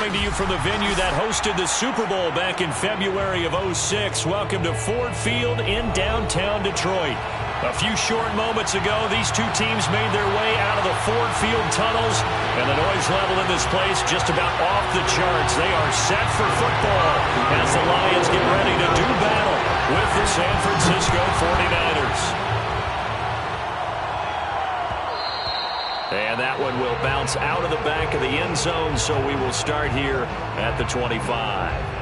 coming to you from the venue that hosted the Super Bowl back in February of '06. Welcome to Ford Field in downtown Detroit. A few short moments ago, these two teams made their way out of the Ford Field tunnels, and the noise level in this place just about off the charts. They are set for football as the Lions get ready to do battle with the San Francisco 49ers. And that one will bounce out of the back of the end zone, so we will start here at the 25.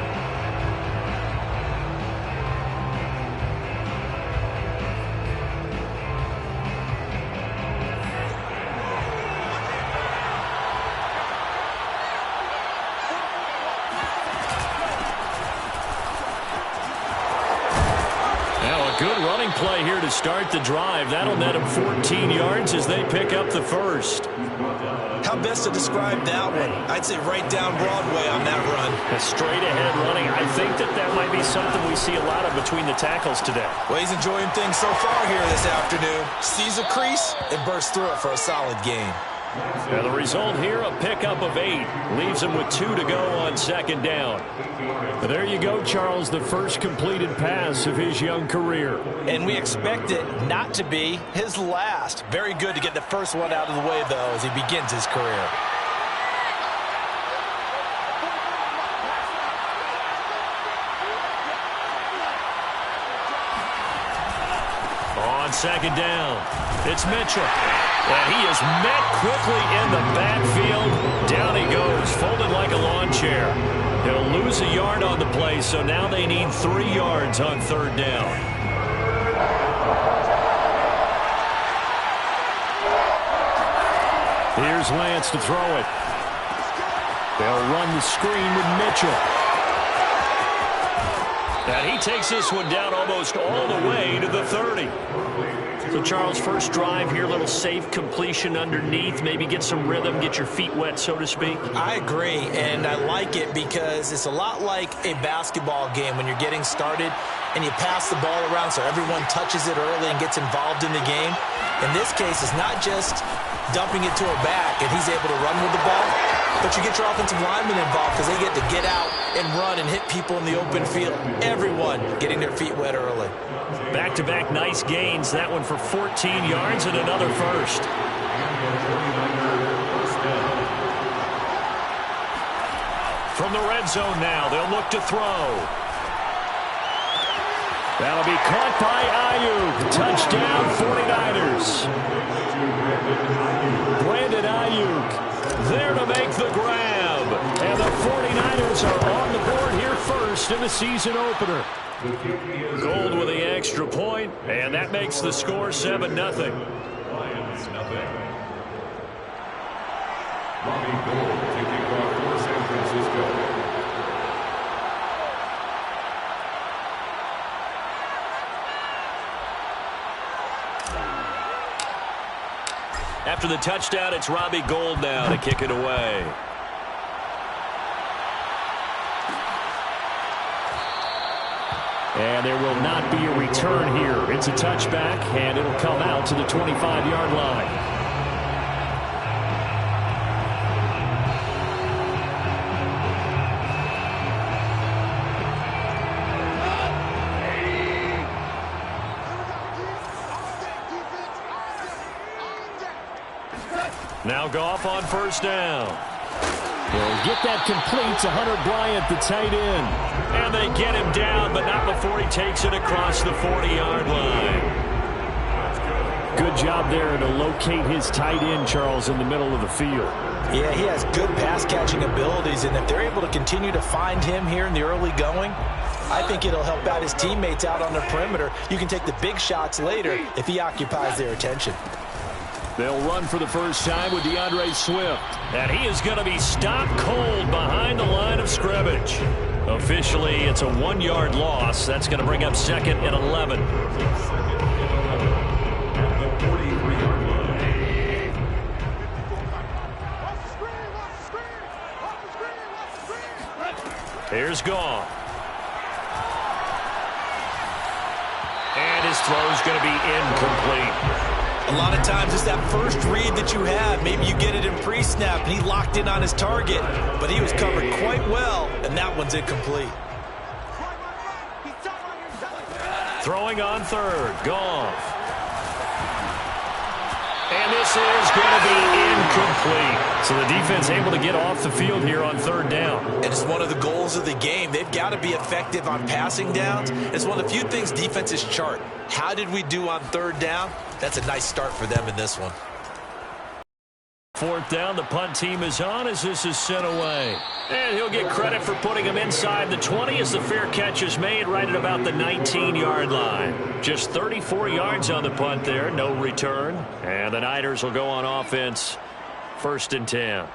Good running play here to start the drive. That'll net them 14 yards as they pick up the first. How best to describe that one? I'd say right down Broadway on that run. A straight-ahead running. I think that might be something we see a lot of between the tackles today. Well, he's enjoying things so far here this afternoon. Sees a crease and bursts through it for a solid gain. Now the result here, a pickup of 8. Leaves him with 2 to go on second down. But there you go, Charles, the first completed pass of his young career. And we expect it not to be his last. Very good to get the first one out of the way, though, as he begins his career. On second down, it's Mitchell. And he is met quickly in the backfield. Down he goes, folded like a lawn chair. He'll lose a yard on the play, so now they need 3 yards on third down. Here's Lance to throw it. They'll run the screen with Mitchell. And he takes this one down almost all the way to the 30. So, Charles, first drive here, little safe completion underneath, maybe get some rhythm, get your feet wet, so to speak. I agree, and I like it because it's a lot like a basketball game when you're getting started and you pass the ball around so everyone touches it early and gets involved in the game. In this case, it's not just dumping it to a back and he's able to run with the ball, but you get your offensive linemen involved because they get to get out and run and hit people in the open field. Everyone getting their feet wet early. Back-to-back nice gains. That one for 14 yards and another first. From the red zone now, they'll look to throw. That'll be caught by Ayuk. Touchdown, 49ers. Brandon Ayuk there to make the grab. And the 49ers are on the board here first in the season opener. Gold with the extra point, and that makes the score 7-0. Lions nothing. Robbie Gould taking off for San Francisco. After the touchdown, it's Robbie Gould now to kick it away. And there will not be a return here. It's a touchback, and it'll come out to the 25-yard line. Now Goff on first down. He'll get that complete to Hunter Bryant, the tight end. And they get him down, but not before he takes it across the 40-yard line. Good job there to locate his tight end, Charles, in the middle of the field. Yeah, he has good pass-catching abilities, and if they're able to continue to find him here in the early going, I think it'll help out his teammates out on the perimeter. You can take the big shots later if he occupies their attention. They'll run for the first time with DeAndre Swift. And he is going to be stopped cold behind the line of scrimmage. Officially, it's a 1-yard loss. That's going to bring up second and 11. Here's Goff. And his throw is going to be incomplete. A lot of times it's that first read that you have. Maybe you get it in pre-snap, and he locked in on his target, but he was covered quite well, and that one's incomplete. Throwing on third, Goff. And this is going to be incomplete. So the defense able to get off the field here on third down. And it's one of the goals of the game. They've got to be effective on passing downs. It's one of the few things defenses chart. How did we do on third down? That's a nice start for them in this one. Fourth down, the punt team is on as this is sent away. And he'll get credit for putting him inside the 20 as the fair catch is made right at about the 19-yard line. Just 34 yards on the punt there, no return. And the Niners will go on offense, 1st and 10.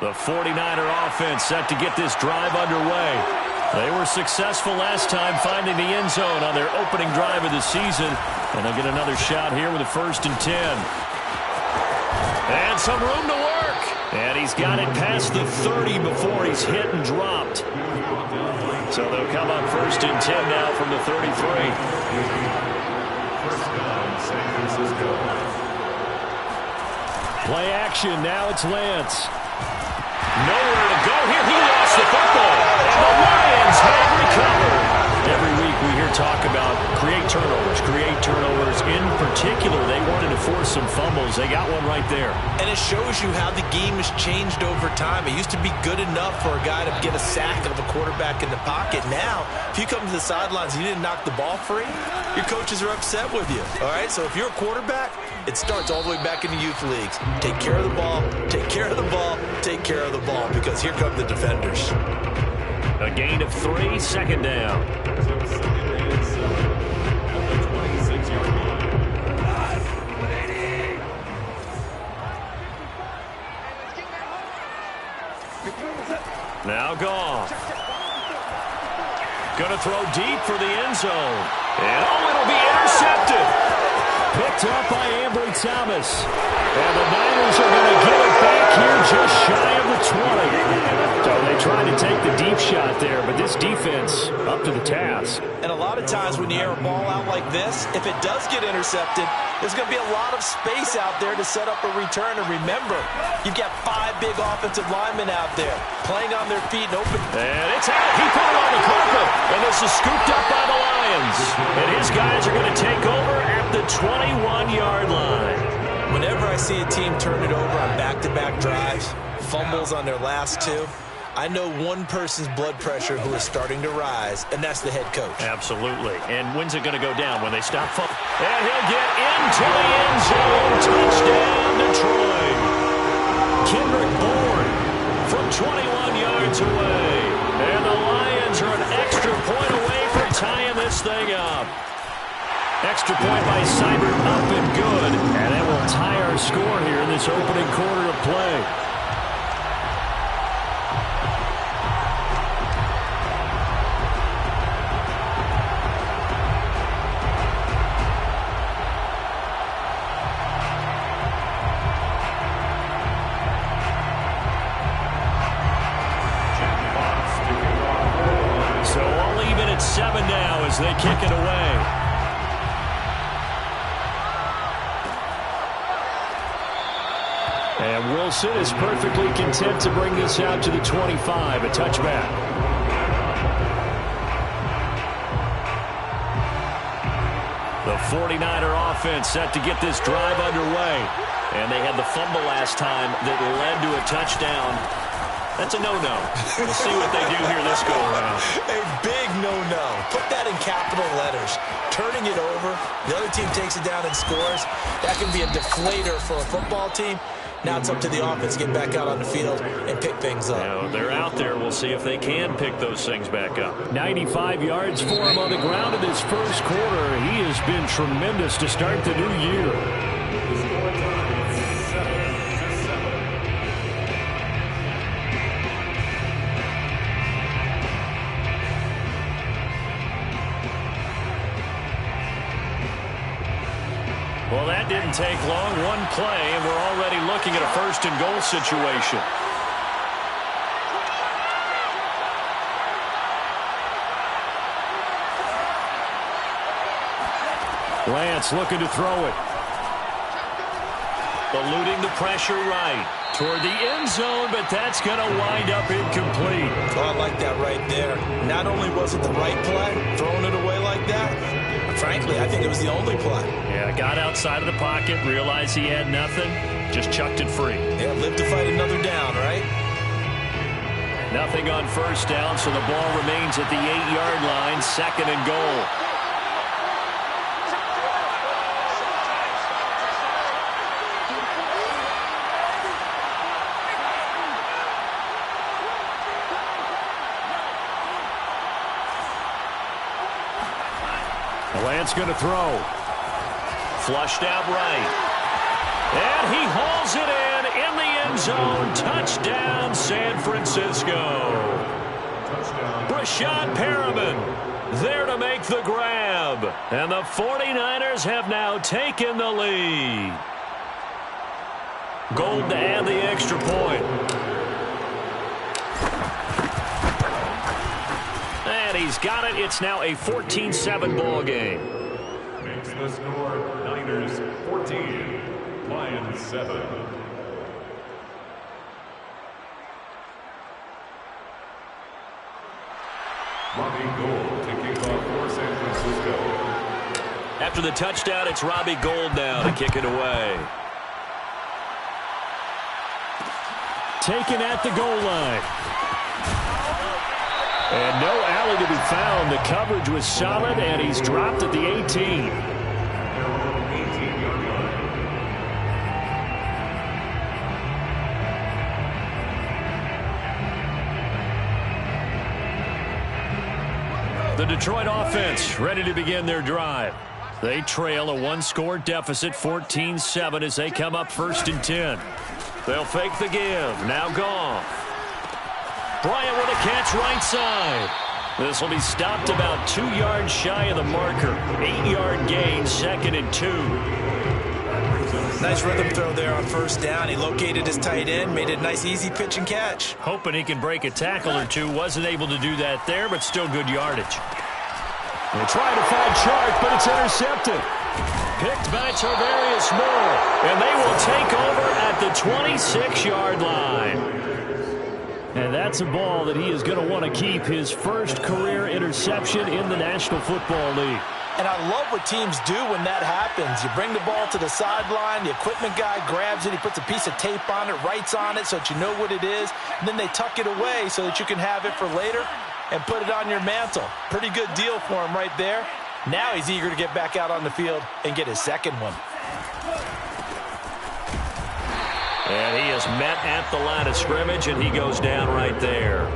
The 49er offense set to get this drive underway. They were successful last time finding the end zone on their opening drive of the season. And they'll get another shot here with a 1st and 10. And some room to work. And he's got it past the 30 before he's hit and dropped. So they'll come up 1st and 10 now from the 33. Play action. Now it's Lance. Nowhere to go here. He lost the football. And the Lions have recovered. Every week we hear talk about create turnovers. In particular, they wanted to force some fumbles. They got one right there. And it shows you how the game has changed over time. It used to be good enough for a guy to get a sack of a quarterback in the pocket. Now, if you come to the sidelines and you didn't knock the ball free, your coaches are upset with you. All right, so if you're a quarterback, it starts all the way back in the youth leagues. Take care of the ball, take care of the ball, take care of the ball, because here come the defenders. A gain of 3, 2nd down. Now Goff. Going to throw deep for the end zone. And it'll be intercepted. Picked up by Ambry Thomas. And the Niners are going to get it back here just shy of the 20. So they tried to take the deep shot there, but this defense up to the task. And a lot of times when you air a ball out like this, if it does get intercepted, there's going to be a lot of space out there to set up a return. And remember, you've got 5 big offensive linemen out there playing on their feet and open. And it's out. He put it on the carpet. And this is scooped up by the Lions. And his guys are going to take over at the 21-yard line. Whenever I see a team turn it over on back-to-back drives, fumbles on their last 2, I know one person's blood pressure who is starting to rise, and that's the head coach. Absolutely. And when's it going to go down? When they stop fumbling? And he'll get into the end zone. Touchdown, Detroit. Kendrick Bourne from 21 yards away. And the Lions are an extra point away from tying this thing up. Extra point by Seibert, up and good. And that will tie our score here in this opening quarter of play. So all even at 7 now as they kick it away. And Wilson is perfectly content to bring this out to the 25, a touchback. The 49er offense set to get this drive underway. And they had the fumble last time that led to a touchdown. That's a no-no. We'll see what they do here this go-around. A big no-no. Put that in capital letters. Turning it over, the other team takes it down and scores. That can be a deflator for a football team. Now it's up to the offense to get back out on the field and pick things up. Now, they're out there. We'll see if they can pick those things back up. 95 yards for him on the ground in his first quarter. He has been tremendous to start the new year. Well, that didn't take long. One play, and we're already looking at a 1st and goal situation. Lance looking to throw it. Eluding the pressure right. Toward the end zone, but that's going to wind up incomplete. Oh, I like that right there. Not only was it the right play, throwing it away like that, frankly, I think it was the only play. Yeah, got outside of the pocket, realized he had nothing, just chucked it free. Yeah, live to fight another down, right? Nothing on first down, so the ball remains at the 8-yard line, 2nd and goal. Lance going to throw. Flushed out right. And he hauls it in the end zone. Touchdown, San Francisco. Breshad Perriman there to make the grab. And the 49ers have now taken the lead. Gold to add the extra point. And he's got it. It's now a 14-7 ball game. Makes the score Niners 14, Lions 7. Robbie Gould to kick off for San Francisco. After the touchdown, it's Robbie Gould now to kick it away. Taken at the goal line. And no alley to be found. The coverage was solid, and he's dropped at the 18. The Detroit offense ready to begin their drive. They trail a one-score deficit, 14-7, as they come up 1st and 10. They'll fake the give. Now Goff. Bryant with a catch right side. This will be stopped about 2 yards shy of the marker. 8-yard gain, 2nd and 2. Nice rhythm throw there on first down. He located his tight end, made it a nice easy pitch and catch. Hoping he can break a tackle or two. Wasn't able to do that there, but still good yardage. They're trying to find Chark, but it's intercepted. Picked by Tarvarius Moore. And they will take over at the 26-yard line. And that's a ball that he is going to want to keep, his first career interception in the National Football League. And I love what teams do when that happens. You bring the ball to the sideline, the equipment guy grabs it, he puts a piece of tape on it, writes on it so that you know what it is, and then they tuck it away so that you can have it for later and put it on your mantle. Pretty good deal for him right there. Now he's eager to get back out on the field and get his second one. And he is met at the line of scrimmage, and he goes down right there.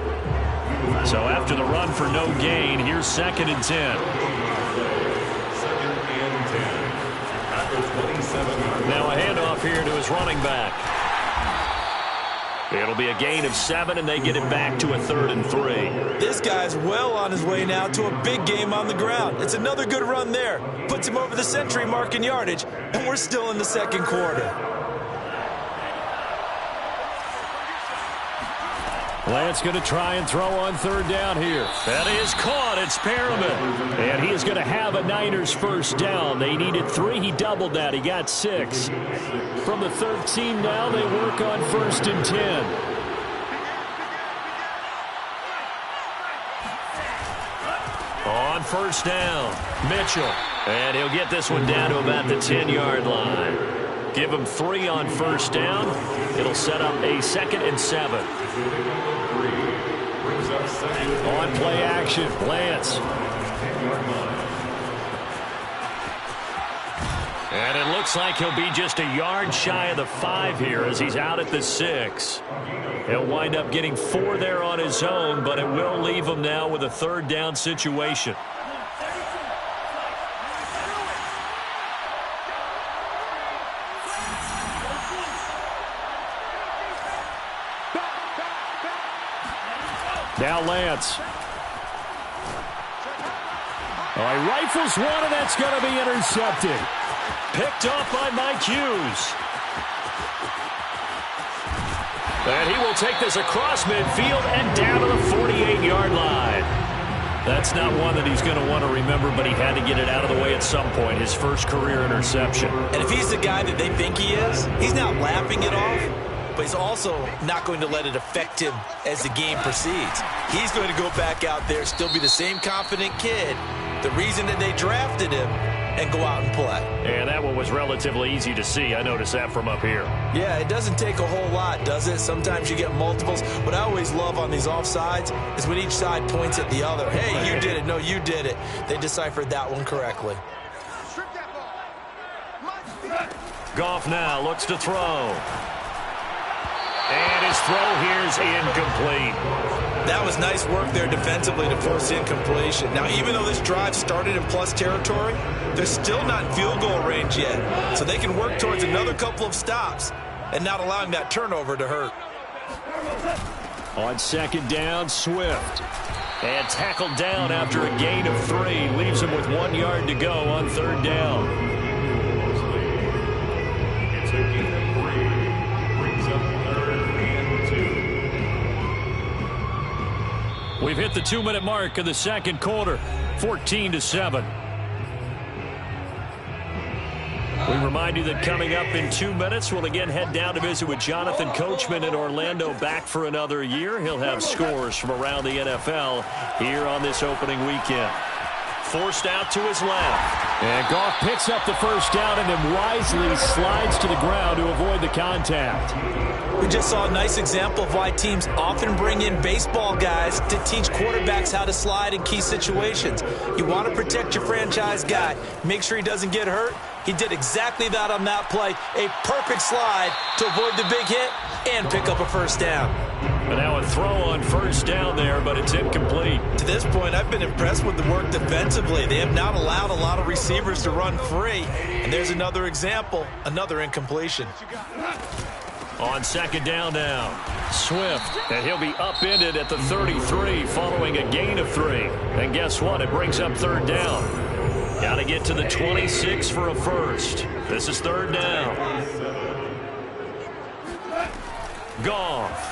So after the run for no gain, here's 2nd and 10. Now a handoff here to his running back. It'll be a gain of 7, and they get it back to a 3rd and 3. This guy's well on his way now to a big game on the ground. It's another good run there. Puts him over the century mark in yardage, and we're still in the 2nd quarter. Lance going to try and throw on 3rd down here. That is caught. It's Perriman. And he is going to have a Niners first down. They needed 3. He doubled that. He got 6. From the 13 now, they work on 1st and 10. On first down, Mitchell. And he'll get this one down to about the 10-yard line. Give him 3 on first down. It'll set up a 2nd and 7. On play action, Lance. And it looks like he'll be just a yard shy of the 5 here as he's out at the 6. He'll wind up getting 4 there on his own, but it will leave him now with a 3rd down situation. Now Lance. Oh, he rifles one, and that's going to be intercepted. Picked off by Mike Hughes. And he will take this across midfield and down to the 48-yard line. That's not one that he's going to want to remember, but he had to get it out of the way at some point, his first career interception. And if he's the guy that they think he is, he's not laughing it off, but he's also not going to let it affect him as the game proceeds. He's going to go back out there, still be the same confident kid, the reason that they drafted him, and go out and play. And that one was relatively easy to see. I noticed that from up here. Yeah, it doesn't take a whole lot, does it? Sometimes you get multiples. What I always love on these offsides is when each side points at the other. Hey, you did it. No, you did it. They deciphered that one correctly. Goff now looks to throw. And his throw here is incomplete. That was nice work there defensively to force incompletion. Now, even though this drive started in plus territory, they're still not in field goal range yet. So they can work towards another couple of stops and not allowing that turnover to hurt. On second down, Swift. And tackled down after a gain of 3. Leaves him with 1 yard to go on third down. It's a gain of 3. Brings up 3rd and 2. We've hit the 2-minute mark of the second quarter. 14-7. We remind you that coming up in 2 minutes, we'll again head down to visit with Jonathan Coachman in Orlando, back for another year. He'll have scores from around the NFL here on this opening weekend. Forced out to his left. And Goff picks up the first down and then wisely slides to the ground to avoid the contact. We just saw a nice example of why teams often bring in baseball guys to teach quarterbacks how to slide in key situations. You want to protect your franchise guy. Make sure he doesn't get hurt. He did exactly that on that play. A perfect slide to avoid the big hit and pick up a first down. And now a throw on first down there, but it's incomplete. To this point, I've been impressed with the work defensively. They have not allowed a lot of receivers to run free. And there's another example, another incompletion. On second down now, Swift, and he'll be upended at the 33 following a gain of 3. And guess what? It brings up third down. Got to get to the 26 for a first. This is third down. Goff.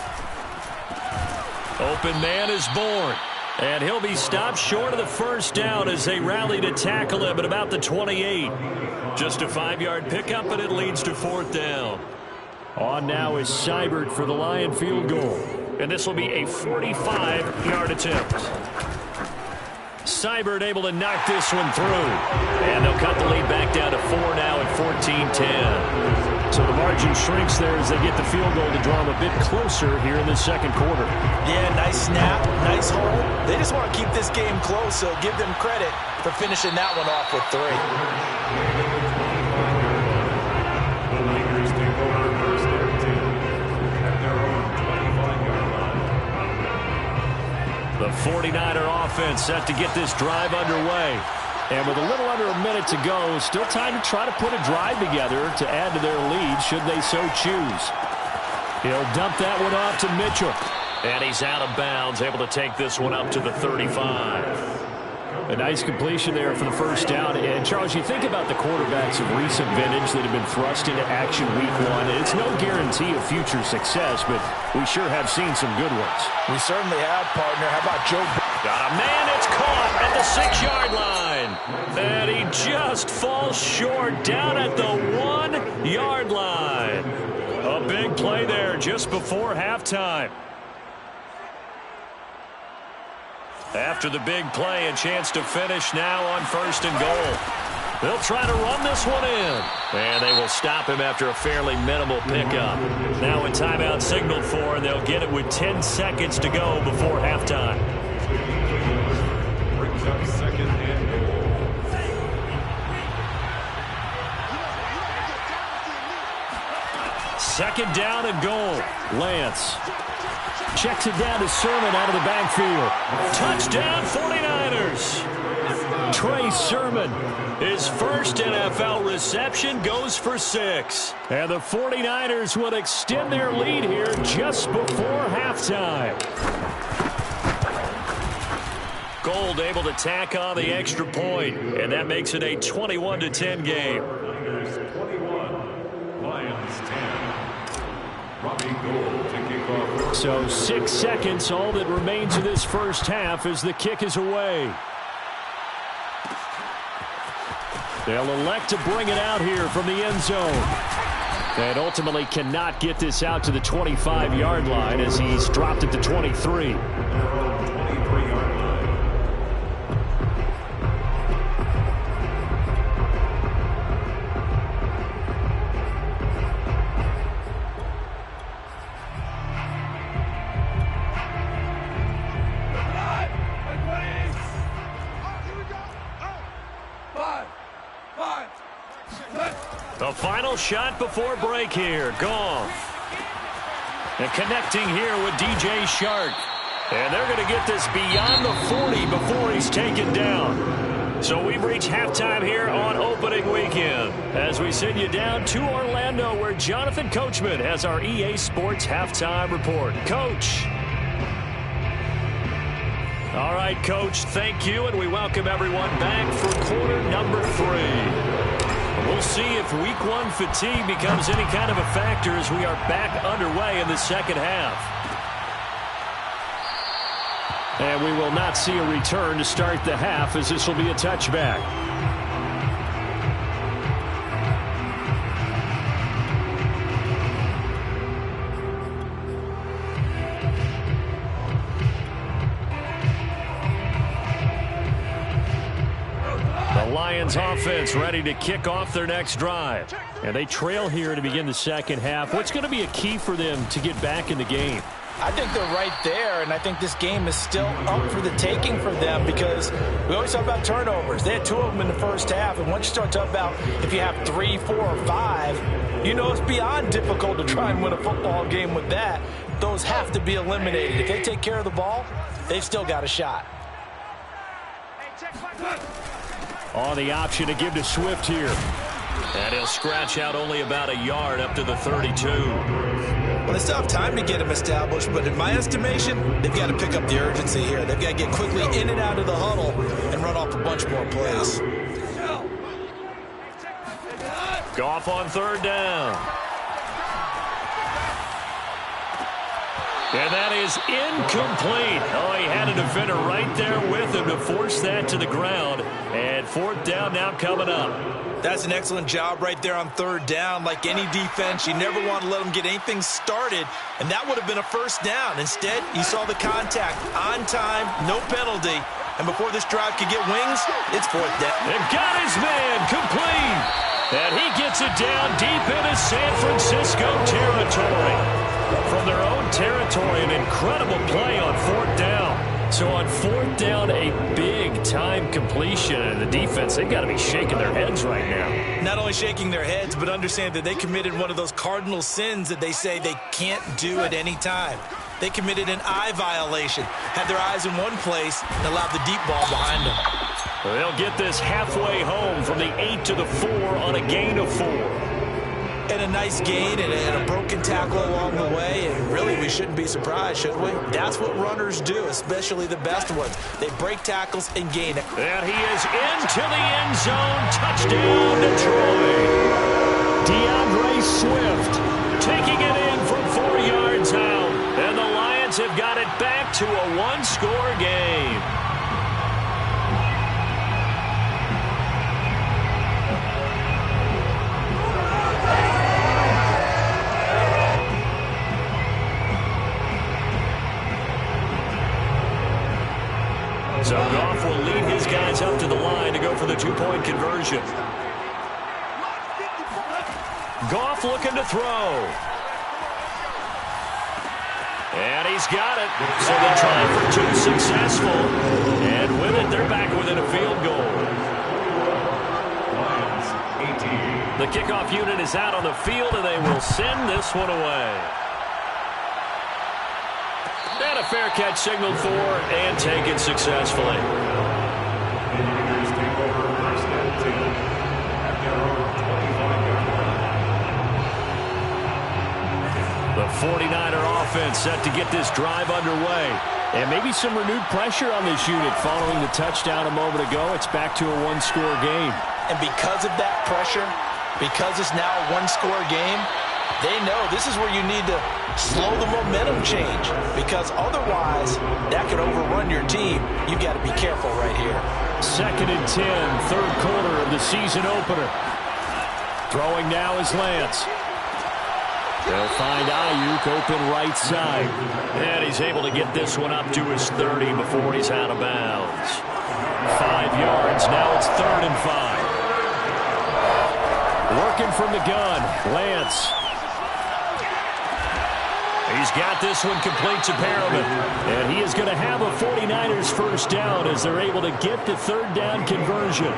Open man is born. And he'll be stopped short of the first down as they rally to tackle him at about the 28. Just a 5-yard pickup, and it leads to fourth down. On now is Seibert for the Lion field goal. And this will be a 45-yard attempt. Seibert able to knock this one through. And they'll cut the lead back down to 4 now at 14-10. So the margin shrinks there as they get the field goal to draw them a bit closer here in the second quarter. Yeah, nice snap, nice hold. They just want to keep this game close, so give them credit for finishing that one off with 3. The Lakers take over first and 10 at their own 25-yard line. The 49er offense set to get this drive underway. And with a little under a minute to go, still time to try to put a drive together to add to their lead should they so choose. He'll dump that one off to Mitchell. And he's out of bounds, able to take this one up to the 35. A nice completion there for the first down. And, Charles, you think about the quarterbacks of recent vintage that have been thrust into action week 1. It's no guarantee of future success, but we sure have seen some good ones. We certainly have, partner. How about Joe? Got a man that's caught at the 6-yard line. And he just falls short down at the 1-yard line. A big play there just before halftime. After the big play, a chance to finish now on first and goal. They'll try to run this one in. And they will stop him after a fairly minimal pickup. Now a timeout signaled for, and they'll get it with 10 seconds to go before halftime. Brings up second and goal. Second down and goal. Lance checks it down to Sermon out of the backfield. Touchdown 49ers. Trey Sermon, his first NFL reception, goes for 6. And the 49ers will extend their lead here just before halftime. Gold able to tack on the extra point, and that makes it a 21-10 game. Lakers 21, Lions 10. Robbie Gould to kick off. So 6 seconds, all that remains of this first half as the kick is away. They'll elect to bring it out here from the end zone. And ultimately cannot get this out to the 25-yard line as he's dropped it to 23. The final shot before break here. Goff. And connecting here with DJ Chark. And they're going to get this beyond the 40 before he's taken down. So we've reached halftime here on opening weekend as we send you down to Orlando where Jonathan Coachman has our EA Sports halftime report. Coach. All right, Coach, thank you, and we welcome everyone back for quarter number 3. We'll see if week 1 fatigue becomes any kind of a factor as we are back underway in the second half. And we will not see a return to start the half as this will be a touchback. Lions offense ready to kick off their next drive. And they trail here to begin the second half. What's going to be a key for them to get back in the game? I think they're right there, and I think this game is still up for the taking for them because we always talk about turnovers. They had 2 of them in the first half, and once you start talking about if you have 3, 4, or 5, you know it's beyond difficult to try and win a football game with that. Those have to be eliminated. If they take care of the ball, they've still got a shot. On the option to give to Swift here. And he'll scratch out only about a yard up to the 32. Well, they still have time to get him established, but in my estimation, they've got to pick up the urgency here. They've got to get quickly in and out of the huddle and run off a bunch more plays. Goff on 3rd down. And that is incomplete. Oh, he had a defender right there with him to force that to the ground. And 4th down now coming up. That's an excellent job right there on 3rd down. Like any defense, you never want to let them get anything started, and that would have been a 1st down. Instead, you saw the contact on time, no penalty. And before this drive could get wings, it's 4th down. They've got his man complete. And he gets it down deep into San Francisco territory. From their own territory, an incredible play on 4th down. So on 4th down, a big-time completion. And the defense, they've got to be shaking their heads right now. Not only shaking their heads, but understand that they committed one of those cardinal sins that they say they can't do at any time. They committed an eye violation, had their eyes in one place, and allowed the deep ball behind them. They'll get this halfway home from the 8 to the 4 on a gain of 4. And a nice gain and a broken tackle along the way, and really we shouldn't be surprised, should we? That's what runners do, especially the best ones. They break tackles and gain it. And he is into the end zone. Touchdown, Detroit. DeAndre Swift taking it in from 4 yards out. And the Lions have got it back to a 1-score game. So Goff will lead his guys up to the line to go for the 2-point conversion. Goff looking to throw. And he's got it. So the try for 2 successful. And with it, they're back within a field goal. The kickoff unit is out on the field, and they will send this one away. And a fair catch signaled for and taken successfully. The 49er offense set to get this drive underway. And maybe some renewed pressure on this unit following the touchdown a moment ago. It's back to a 1-score game. And because of that pressure, because it's now a 1-score game, They know this is where you need to slow the momentum change, because otherwise that could overrun your team. You've got to be careful right here. 2nd and 10, third quarter of the season opener. Throwing now is Lance. They'll find Ayuk open right side. And he's able to get this one up to his 30 before he's out of bounds. 5 yards. Now it's 3rd and 5. Working from the gun. Lance. He's got this one complete to Perriman. And he is going to have a 49ers first down as they're able to get the 3rd down conversion.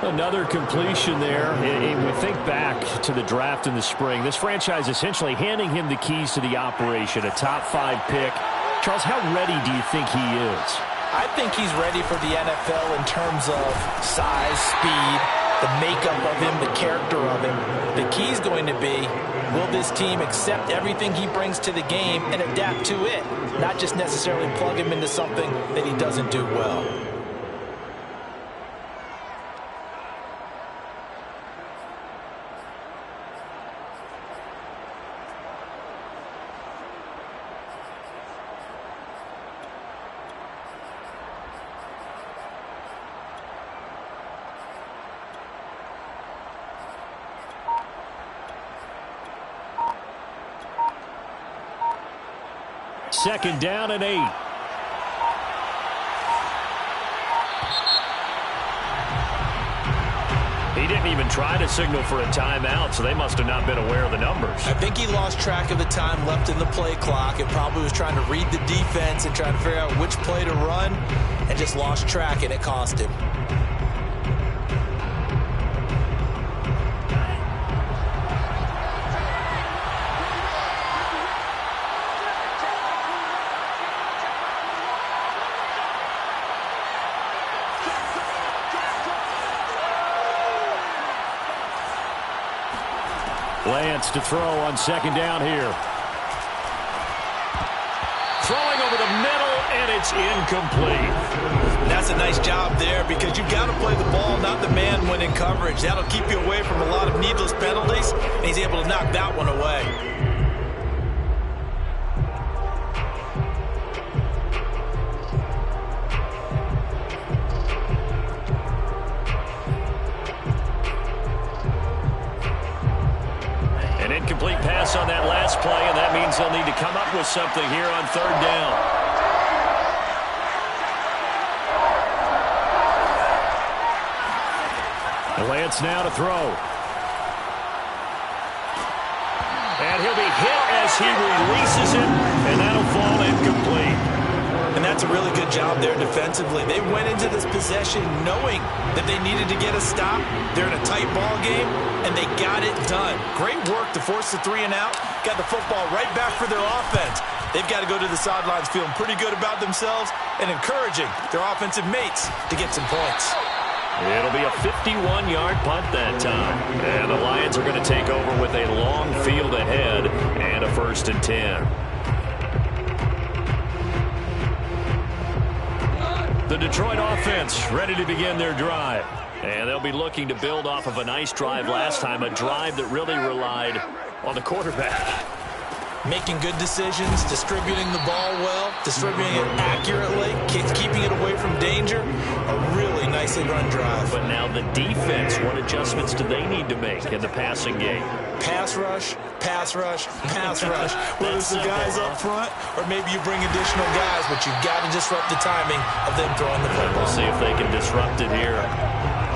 Another completion there. And we think back to the draft in the spring. This franchise essentially handing him the keys to the operation, a top 5 pick. Charles, how ready do you think he is? I think he's ready for the NFL in terms of size, speed, the makeup of him, the character of him. The key is going to be, will this team accept everything he brings to the game and adapt to it, not just necessarily plug him into something that he doesn't do well. Second down and 8. He didn't even try to signal for a timeout, so they must have not been aware of the numbers. I think he lost track of the time left in the play clock and probably was trying to read the defense and trying to figure out which play to run and just lost track, and it cost him. Lance to throw on second down here. Throwing over the middle, and it's incomplete. That's a nice job there, because you've got to play the ball, not the man when in coverage. That'll keep you away from a lot of needless penalties, and he's able to knock that one away. Incomplete pass on that last play, and that means they'll need to come up with something here on 3rd down. Lance now to throw. And he'll be hit as he releases it, and that'll fall incomplete. And that's a really good job there defensively. They went into this possession knowing that they needed to get a stop. They're in a tight ball game, and they got it done. Great work to force the 3 and out. Got the football right back for their offense. They've got to go to the sidelines feeling pretty good about themselves and encouraging their offensive mates to get some points. It'll be a 51-yard punt that time. And the Lions are going to take over with a long field ahead and a 1st and 10. The Detroit offense ready to begin their drive. And they'll be looking to build off of a nice drive last time, a drive that really relied on the quarterback. Making good decisions, distributing the ball well, distributing it accurately, keeping it away from danger. A really nicely run drive. But now the defense, what adjustments do they need to make in the passing game? Pass rush, pass rush, pass rush. Whether it's the guys up front or maybe you bring additional guys, but you've got to disrupt the timing of them throwing the football. We'll see if they can disrupt it here.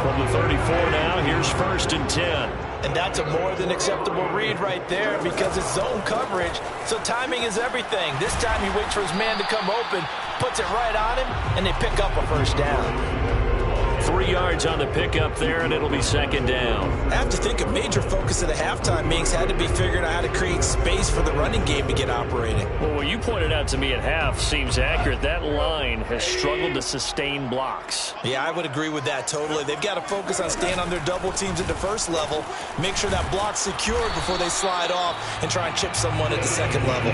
From the 34 now, here's 1st and 10. And that's a more than acceptable read right there, because it's zone coverage, so timing is everything. This time he waits for his man to come open, puts it right on him, and they pick up a 1st down. 3 yards on the pickup there, and it'll be 2nd down. I have to think a major focus of the halftime meetings had to be figuring out how to create space for the running game to get operating. Well, what you pointed out to me at half seems accurate. That line has struggled to sustain blocks. Yeah, I would agree with that totally. They've got to focus on staying on their double teams at the first level, make sure that block's secured before they slide off and try and chip someone at the second level.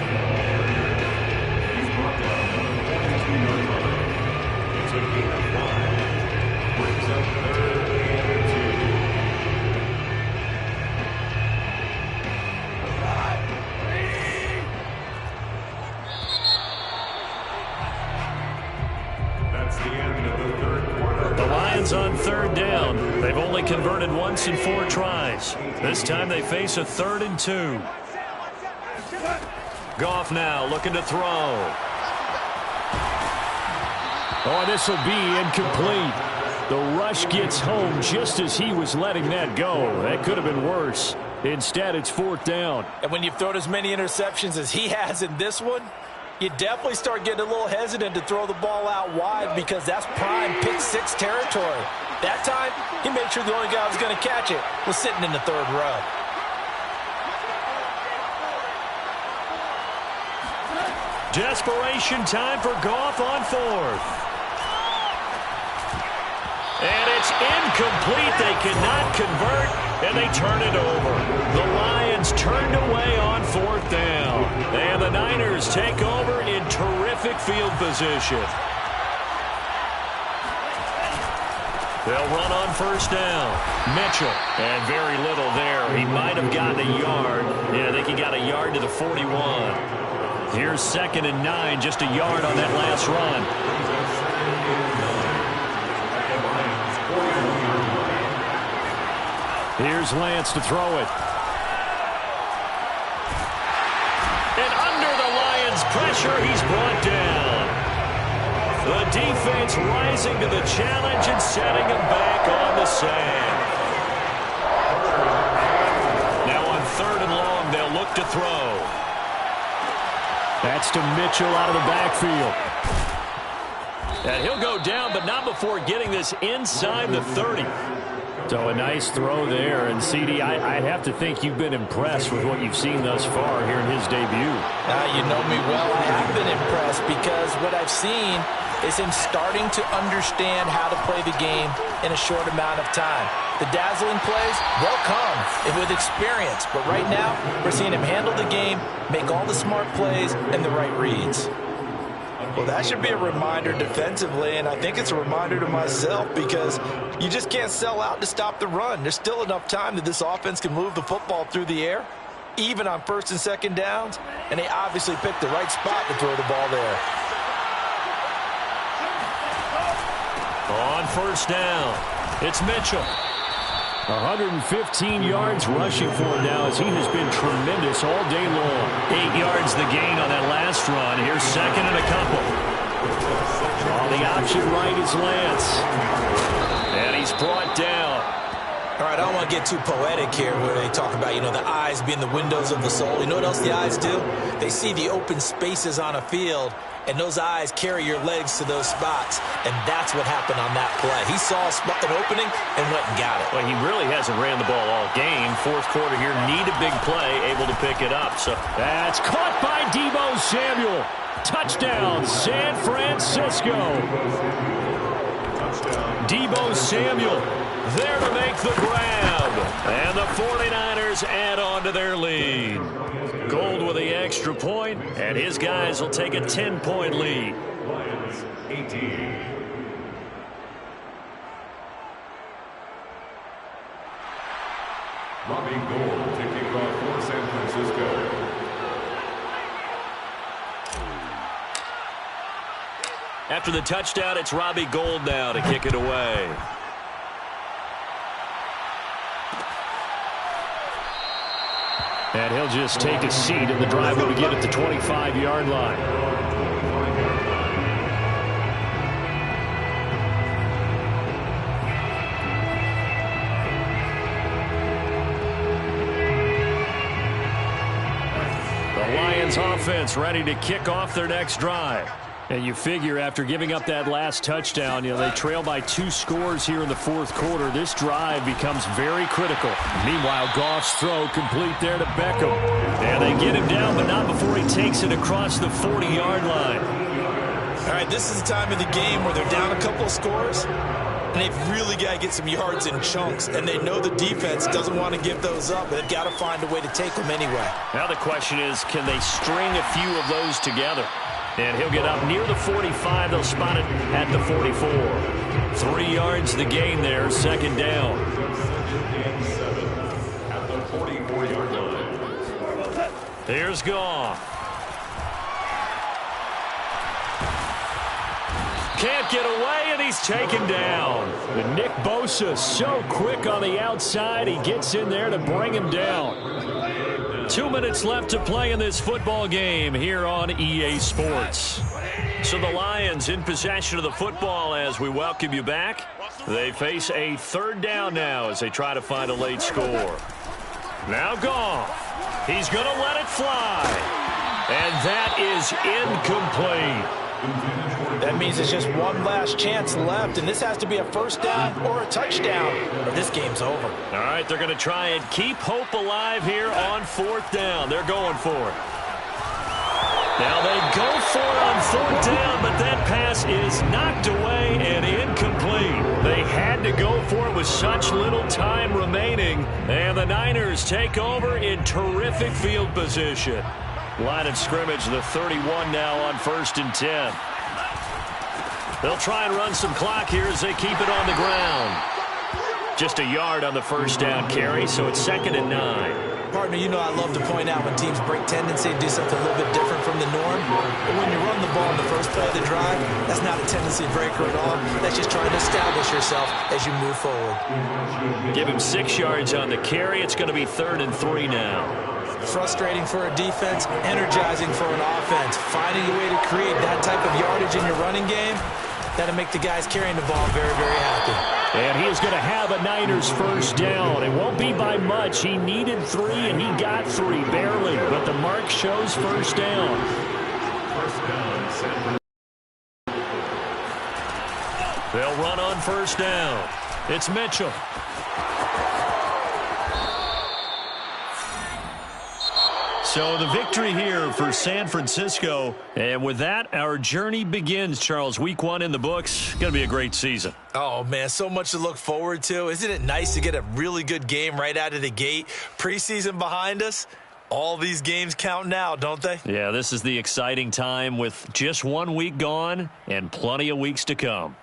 the end of the third quarter. The Lions on third down. They've only converted once in 4 tries. This time they face a 3rd and 2. Goff now looking to throw. Oh, this will be incomplete. The rush gets home just as he was letting that go. That could have been worse. Instead, it's 4th down. And when you've thrown as many interceptions as he has in this one, you definitely start getting a little hesitant to throw the ball out wide because that's prime pick 6 territory. That time, he made sure the only guy who was going to catch it was sitting in the 3rd row. Desperation time for Goff on 4th. And it's incomplete. They cannot convert, and they turn it over. The Lions turned away on 4th down. And the Niners take over in terrific field position. They'll run on 1st down. Mitchell. And very little there. He might have gotten a yard. Yeah, I think he got a yard to the 41. Here's 2nd and 9, just a yard on that last run. Here's Lance to throw it. And under the Lions' pressure, he's brought down. The defense rising to the challenge and setting him back on the sand. Now on 3rd and long, they'll look to throw. That's to Mitchell out of the backfield. And he'll go down, but not before getting this inside the 30. So a nice throw there. And, CD, I'd have to think you've been impressed with what you've seen thus far here in his debut. You know me well. I have been impressed because what I've seen is him starting to understand how to play the game in a short amount of time. The dazzling plays, they'll come with experience. But right now, we're seeing him handle the game, make all the smart plays, and the right reads. Well, that should be a reminder defensively, and I think it's a reminder to myself because you just can't sell out to stop the run. There's still enough time that this offense can move the football through the air, even on 1st and 2nd downs, and they obviously picked the right spot to throw the ball there. On 1st down, it's Mitchell. 115 yards rushing for him now as he has been tremendous all day long. 8 yards the gain on that last run. Here's 2nd and a couple. On the option right is Lance. And he's brought down. All right, I don't want to get too poetic here where they talk about, the eyes being the windows of the soul. You know what else the eyes do? They see the open spaces on a field, and those eyes carry your legs to those spots, and that's what happened on that play. He saw an opening and went and got it. Well, he really hasn't ran the ball all game. 4th quarter here, need a big play, able to pick it up. So that's caught by Deebo Samuel. Touchdown, San Francisco. Deebo Samuel there to make the grab. And the 49ers add on to their lead. Gold with the extra point, and his guys will take a 10-point lead. Lions 18. Robbie Gould to kick off for San Francisco. After the touchdown, it's Robbie Gould now to kick it away. And he'll just take a seat, and the drive will begin at the 25-yard line. The Lions offense ready to kick off their next drive. And you figure after giving up that last touchdown, they trail by 2 scores here in the 4th quarter. This drive becomes very critical. Meanwhile, Goff's throw complete there to Beckham. And they get him down, but not before he takes it across the 40-yard line. All right, this is the time of the game where they're down a couple of scores, and they've really got to get some yards in chunks, and they know the defense doesn't want to give those up, but they've got to find a way to take them anyway. Now the question is, can they string a few of those together? And he'll get up near the 45. They'll spot it at the 44. 3 yards the gain there, 2nd down. At the 44-yard line. Here's Goff. can't get away, and he's taken down. And Nick Bosa, so quick on the outside, he gets in there to bring him down. 2 minutes left to play in this football game here on EA Sports. So the Lions in possession of the football as we welcome you back. They face a third down now as they try to find a late score. Now Goff. He's going to let it fly. And that is incomplete. That means there's just one last chance left, and this has to be a first down or a touchdown, or this game's over. All right, they're going to try and keep hope alive here on fourth down. They're going for it. Now they go for it on fourth down, but that pass is knocked away and incomplete. They had to go for it with such little time remaining, and the Niners take over in terrific field position. Line of scrimmage, the 31 now on 1st and 10. They'll try and run some clock here as they keep it on the ground. Just a yard on the first down carry, so it's 2nd and 9. Partner, you know I love to point out when teams break tendency and do something a little bit different from the norm. But when you run the ball in the first play of the drive, that's not a tendency breaker at all. That's just trying to establish yourself as you move forward. Give him 6 yards on the carry. It's going to be 3rd and 3 now. Frustrating for a defense, energizing for an offense. Finding a way to create that type of yardage in your running game, that'll make the guys carrying the ball very, very happy. And he is going to have a Niners first down. It won't be by much. He needed 3, and he got 3, barely. But the mark shows first down. They'll run on first down. It's Mitchell. So the victory here for San Francisco. And with that, our journey begins, Charles. Week 1 in the books. Going to be a great season. Oh, man, so much to look forward to. Isn't it nice to get a really good game right out of the gate? Preseason behind us. All these games count now, don't they? Yeah, this is the exciting time with just 1 week gone and plenty of weeks to come.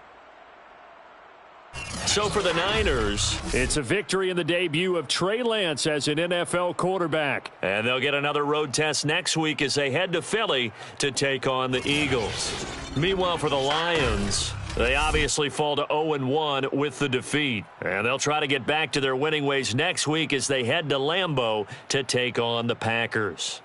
So for the Niners, it's a victory in the debut of Trey Lance as an NFL quarterback. And they'll get another road test next week as they head to Philly to take on the Eagles. Meanwhile, for the Lions, they obviously fall to 0-1 with the defeat. And they'll try to get back to their winning ways next week as they head to Lambeau to take on the Packers.